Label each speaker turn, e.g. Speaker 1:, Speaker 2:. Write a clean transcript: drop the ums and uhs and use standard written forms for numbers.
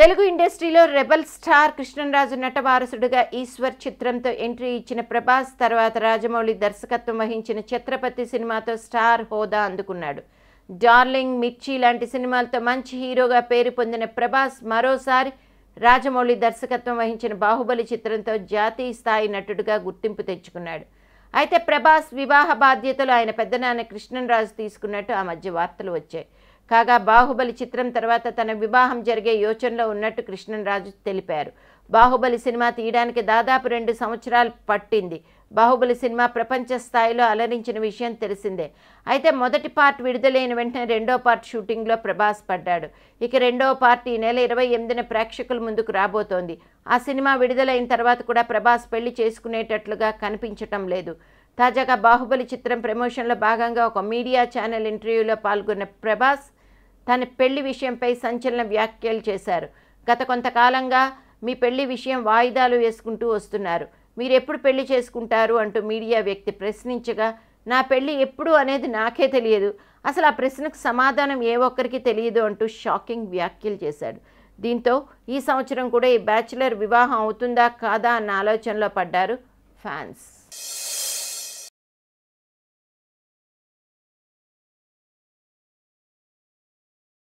Speaker 1: తెలుగు ఇండస్ట్రీలో rebel star Krishnamraju నట వారసుడిగా ఈశ్వర్ చిత్రంతో ఎంట్రీ ఇచ్చిన ప్రభాస్ తర్వాత రాజమౌళి దర్శకత్వం వహించిన ఛత్రపతి సినిమాతో స్టార్ హోదా అందుకున్నాడు. డార్లింగ్, మిర్చి లాంటి సినిమాలతో మంచి హీరోగా పేరు పొందిన ప్రభాస్ మరోసారి రాజమౌళి దర్శకత్వం వహించిన బాహుబలి చిత్రంతో జాతీయ స్థాయి నటుడిగా గుర్తింపు తెచ్చుకున్నాడు. అయితే ప్రభాస్ వివాహ బాధ్యతలు ఆయన పెద్దనాన్న కృష్ణంరాజు తీసుకున్నట్టు ఆ మధ్య వార్తలు వచ్చాయి. కాగా బాహుబలి చిత్రం తర్వాత తన వివాహం జరిగే యోచనలో ఉన్నట్టు కృష్ణంరాజు తెలిపారు. బాహుబలి సినిమా తీయడానికి దాదాపు 2 సంవత్సరాలు పట్టింది. బాహుబలి సినిమా ప్రపంచ స్థాయిలో అలరించిన విషయం తెలిసిందే. అయితే మొదటి పార్ట్ విడుదలైన వెంటనే రెండో పార్ట్ షూటింగ్లో ప్రభాస్ పడ్డాడు. ఇక రెండవ పార్ట్ ఈ నెల 28న ప్రేక్షకుల ముందుకు రాబోతోంది. ఆ సినిమా విడుదలైన తర్వాత కూడా ప్రభాస్ పెళ్లి చేసుకునేటట్లుగా కనిపించటం లేదు. తాజాగా బాహుబలి చిత్రం ప్రమోషన్లో భాగంగా ఒక మీడియా ఛానల్ ఇంటర్వ్యూలో పాల్గొన్న ప్రభాస్ తన పెళ్లి విషయంపై సంచలన వ్యాఖ్యలు చేశారు. గత కొంతకాలంగా మీ పెళ్లి విషయం వాయిదాలు వేసుకుంటూ వస్తున్నారు. మీరు ఎప్పుడు పెళ్లి చేసుకుంటారు అంటూ మీడియా వ్యక్తి ప్రశ్నించగా, నా పెళ్లి ఎప్పుడు అనేది నాకే తెలియదు, అసలు ఆ ప్రశ్నకు సమాధానం ఏ ఒక్కరికి తెలియదు అంటూ షాకింగ్ వ్యాఖ్యలు చేశాడు. దీంతో ఈ సంవత్సరం కూడా ఈ బ్యాచులర్ వివాహం అవుతుందా కాదా అన్న ఆలోచనలో పడ్డారు ఫ్యాన్స్.